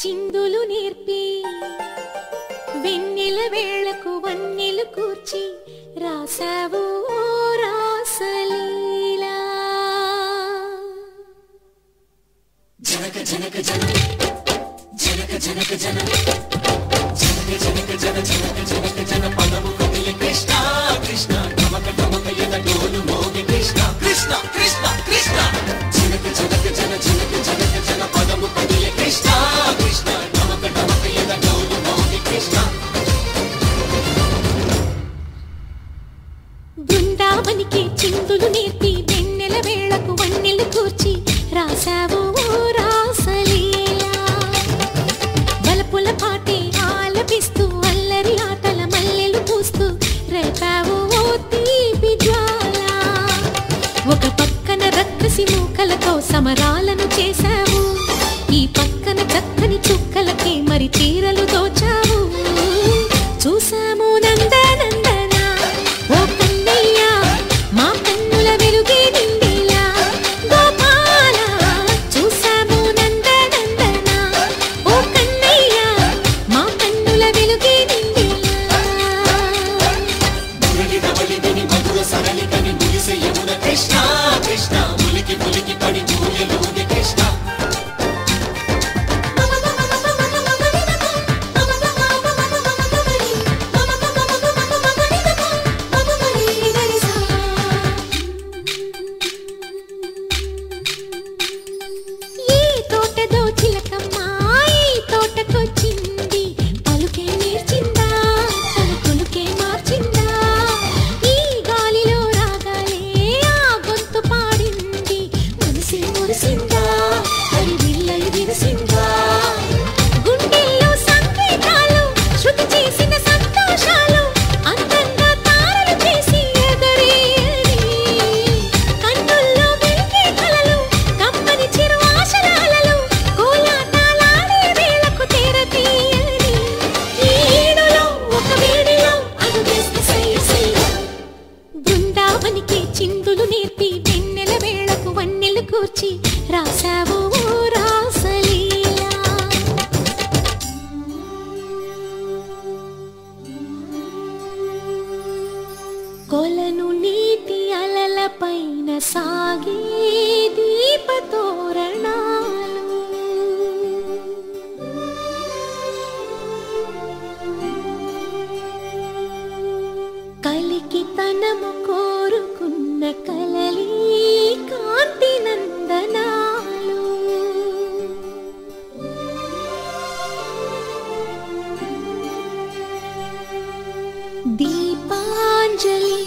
చిందులు నేర్పి వెన్నెల వేళకు వన్నెలు కూర్చి రాసావు రాసలీలా. జనక జనక జన జనక జనక జన జనక జనక జన జనక జనక జన పదము కదిలి కృష్ణ కృష్ణ నమక నమక యన డోలు మోగి కృష్ణ కృష్ణ కృష్ణ కృష్ణ జనక జనక జన జనక జనక జన పదము కదిలి కృష్ణ కృష్ణ నమక నమక యన డోలు మోగి కృష్ణ. బృందావనికి చిందులు నేర్పి వెన్నెల వేళకు వన్నెలు కూర్చి రాసావు రాసలీలా. బలపుల పాటే ఆలపిస్తూ అల్లరి ఆటల మల్లెలు పూస్తూ రేపావు తీపి జ్వాల. ఒక పక్కన రక్కసి మూకలతో సమరాలను చేశావు, ఈ పక్కన చక్కని చుక్కలకి మరి తీరలు దోచావు. చూసాము నందనందన ఓ కన్నయ్య మా కన్నుల వెలుగే నిండిలా. గోపాల చూసాము నందనందన ఓ కన్నయ్య మా కన్నుల వెలుగే నిండిలా. మురళి రవళిని మధుర సరళికని మురిసే యమున కృష్ణ కృష్ణ ములికి ములికి పడి జూయలుగే కృష్ణ. చిందులు నేర్పి వెన్నెల వేళకు వన్నెలు కూర్చి రాసావు రాసలీలా. కొలను నీటి అలల పైన సాగే దీపతోరణాలు, కలికి తనము కోరుకున్న కలలి కాంతి నందనాలు. దీపాంజలి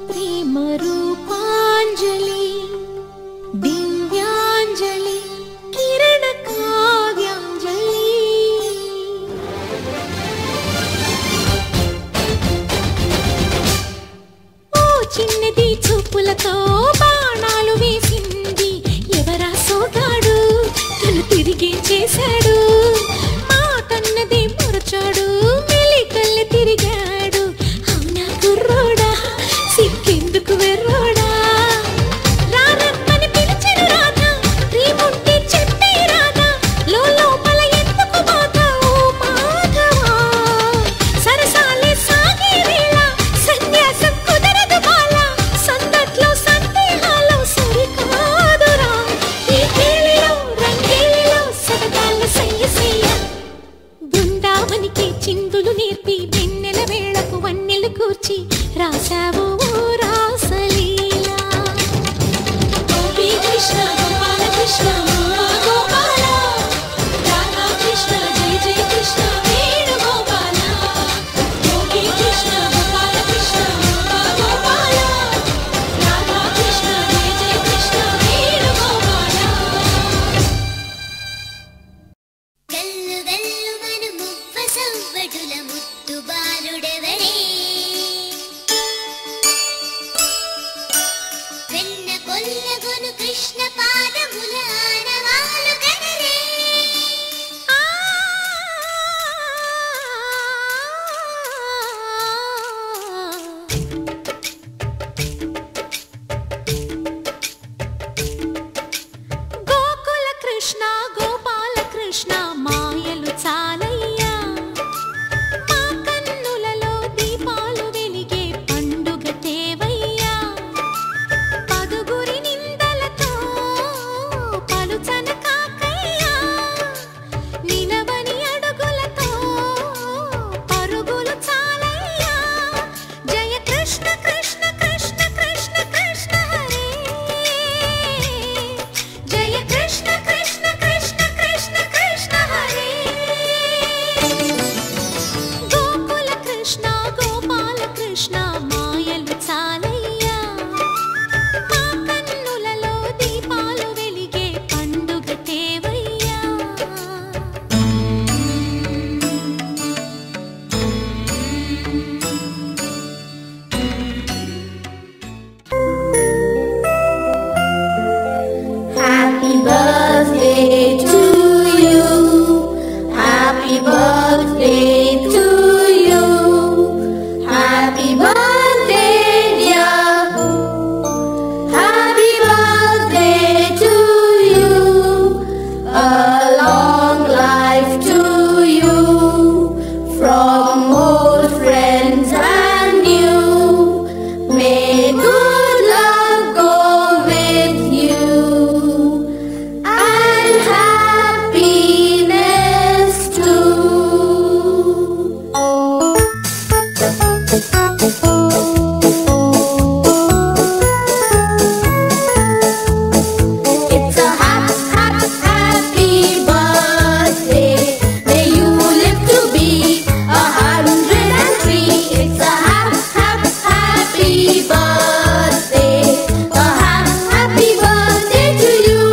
ప్రేమ రూపాంజలి Divyanjali birthday to you. Happy birthday to you. Happy birthday, dear. Happy birthday to you. A long life to you. From old friends and new. May good luck go with you. And happiness too. It's a happy birthday. May you live to be 103. It's a happy birthday. A happy birthday to you.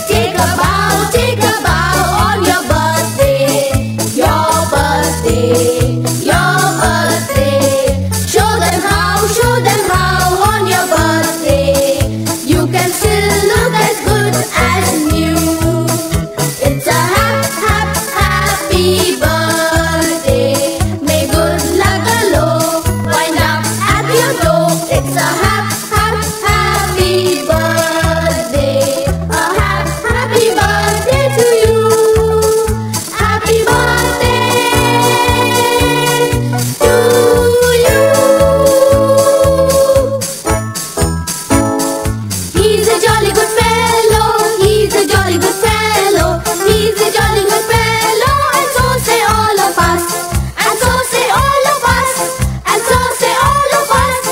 Take a bow on your birthday. Your birthday. Your birthday. Show them how on your birthday. You can still look as good as new. It's a happy birthday. May good luck galore wind up at your door. It's a happy birthday. A happy birthday to you. Happy birthday to you. He's a jolly good fellow. He's a jolly good fellow. He's a jolly good fellow. And so say all of us. And so say all of us. And so say all of us.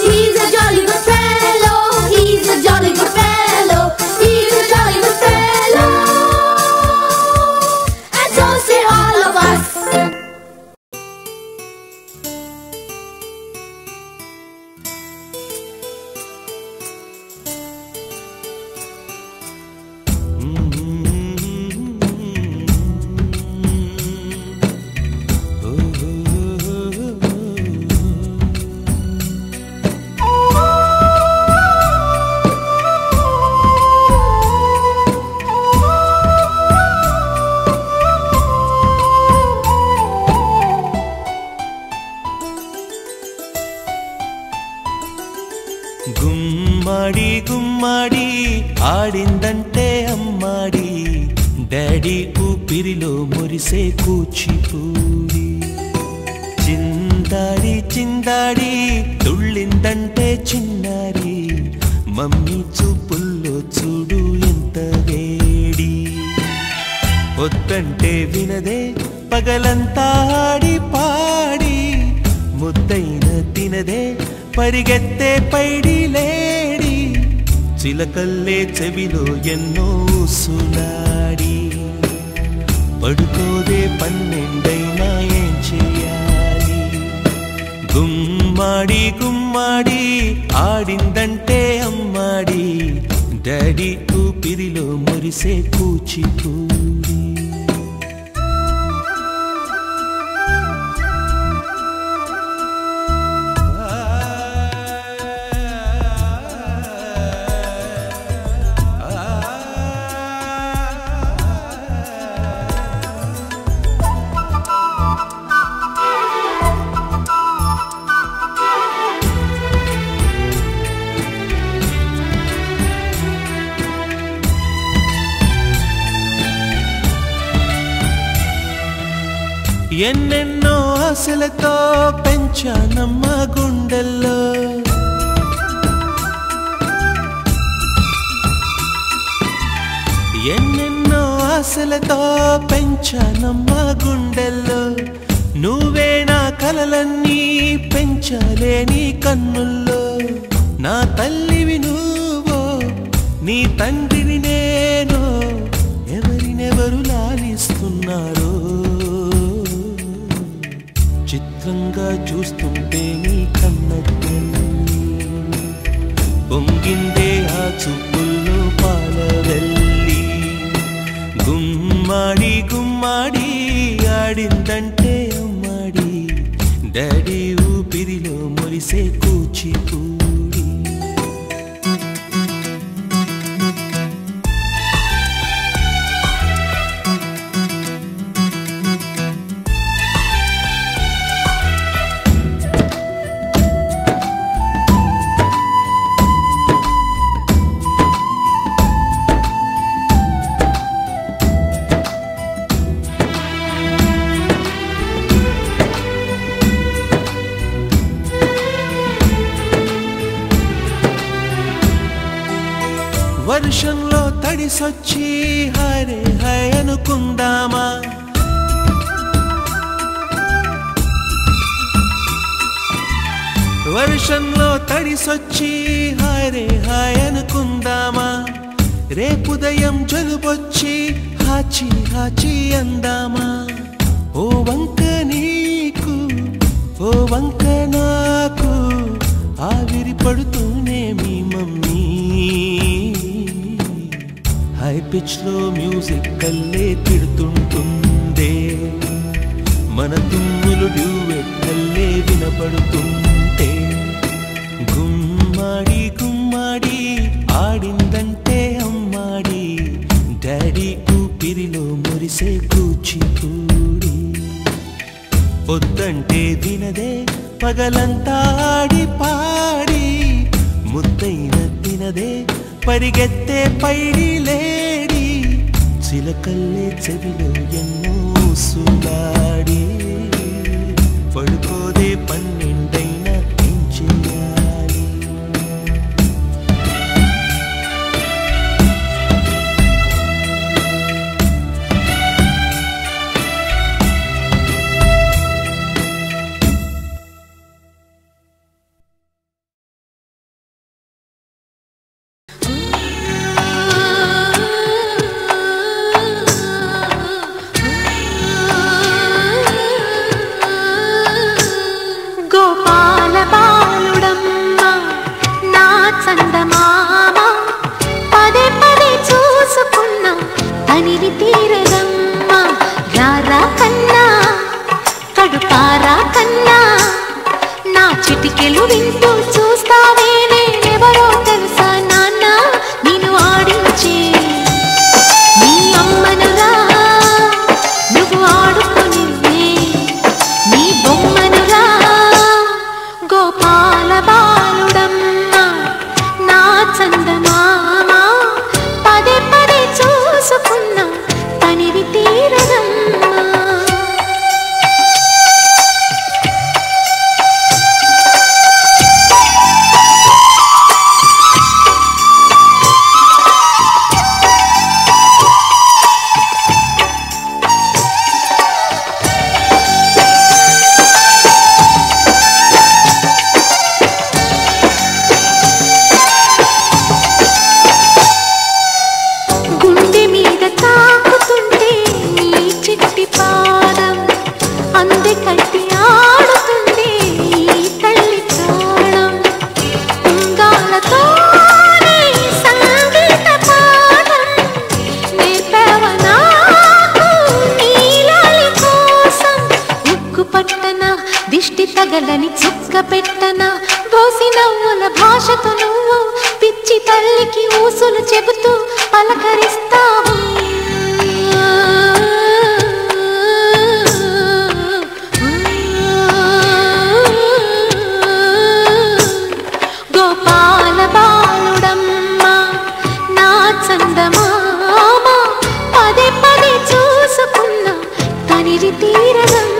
He's a jolly good fellow. He's a jolly good fellow. He's a jolly good fellow. And so say all of us. గుమ్మడి గుమ్మడి ఆడిందంటే అమ్మాడి daddy ఊపిరిలో మురిసే కూచిపూడి చిందాడి చిందాడి తుళ్ళిందంటే చిన్నారి mummy చూపుల్లో చూడు ఎంత వేడి వద్దంటే వినదే పగలంతా ఆడి పాడి ముద్దైన తినదే పరిగెత్తే పైడి లేడి చిలకల్లే చెవిలో ఎన్నో సులాడి పడుకోదే పన్నెండైనా ఏం చేయాలి గుమ్మాడి గుమ్మాడి ఆడిందంటే అమ్మాడి డాడీ ఊపిరిలో మురిసే కూచిపూడి ఎన్నెన్నో ఆశలతో పెంచానమ్మ గుండెల్లో ఎన్నెన్నో ఆశలతో పెంచానమ్మ గుండెల్లో నువ్వే నా కలలన్నీ పెంచాలే నీ కన్నుల్లో నా తల్లివి నువ్వో నీ తండ్రిని నేను ఎవరినెవరు లాలిస్తున్నారో చిత్రంగా చూస్తుంటే నీ కన్నట్టు పొంగిందే ఆ చూపుల్లో పాలవెల్లి గుమ్మాడి గుమ్మాడి ఆడిందంటే అమ్మాడి డాడీ ఊపిరిలో మురిసే కూచిపూడి తడిసొచ్చి హరే హై అనుకుందామా వర్షంలో తడిసొచ్చి హరే హాయ్ అనుకుందామా రేపుదయం జలుబొచ్చి హాచి హాచి అందామా ఓ వంక నీకు ఓ వంక నాకు ఆవిరి పడుతూనే మీ మమ్మీ హై పిచ్ లో మ్యూజిక్ కల్లే తిడుతుంటుందే మన తుమ్ములు డ్యూయెట్ కల్లే వినపడుతుంటే గుమ్మాడి గుమ్మాడి ఆడిందంటే అమ్మాడి డాడీ ఊపిరిలో మురిసే కూచిపూడి పొద్దంటే వినదే పగలంతా ఆడి పాడి ముద్దైన తినదే పరిగెత్తే పైడి లేడి చిలకల్లే చెవిలో ఎన్నో సులాడి పడుకోదే పన్నెండైనా ఏం చెయ్యాలి పగలని చుక్క పెట్టనా దోసి నవ్వుల భాషతో నువ్వు పిచ్చి తల్లికి ఊసులు చెబుతూ పలకరిస్తావు గోపాల బాలుడమ్మ నా చందమామ పదే పదే చూసుకున్నా తనివి తీరదమ్మ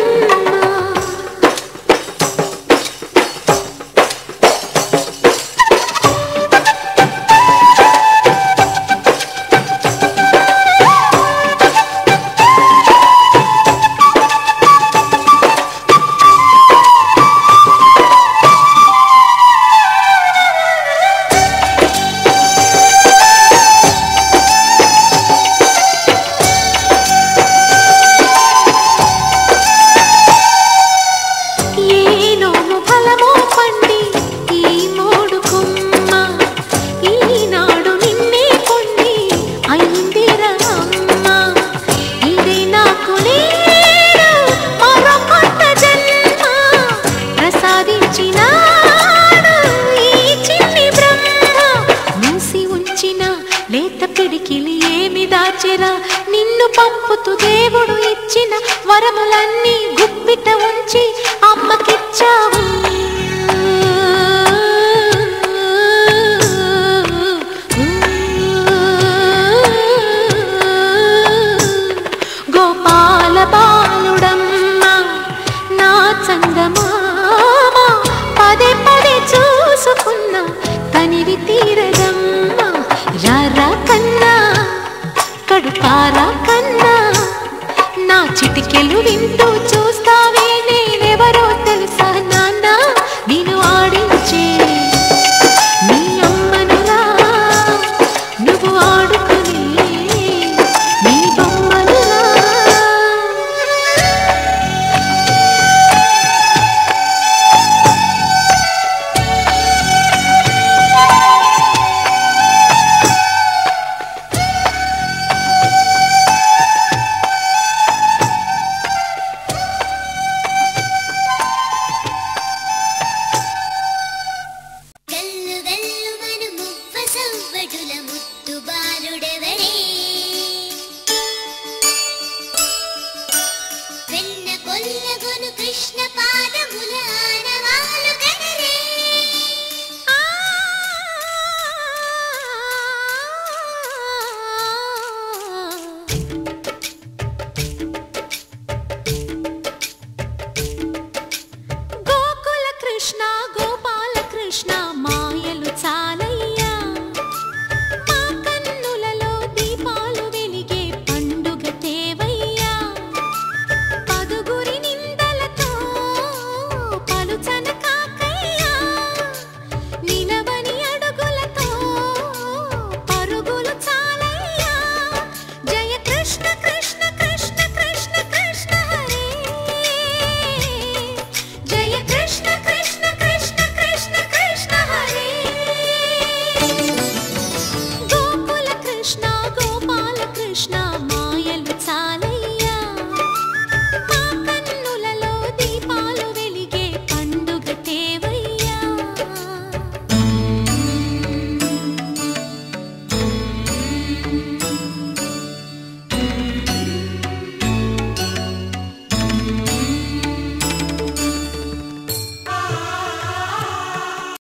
నిన్ను పంపుతూ దేవుడు ఇచ్చిన వరములన్నీ గుప్పిట ఉంచి అమ్మకిచ్చావు గోపాల బాలుడమ్మ నా చందమామ పదే పదే చూసుకున్నా తనివి తీరదమ్మ రారా కన్నా ఇప్పుడు పారా కన్నా నా చిటికెలు వింటూ చూస్తావే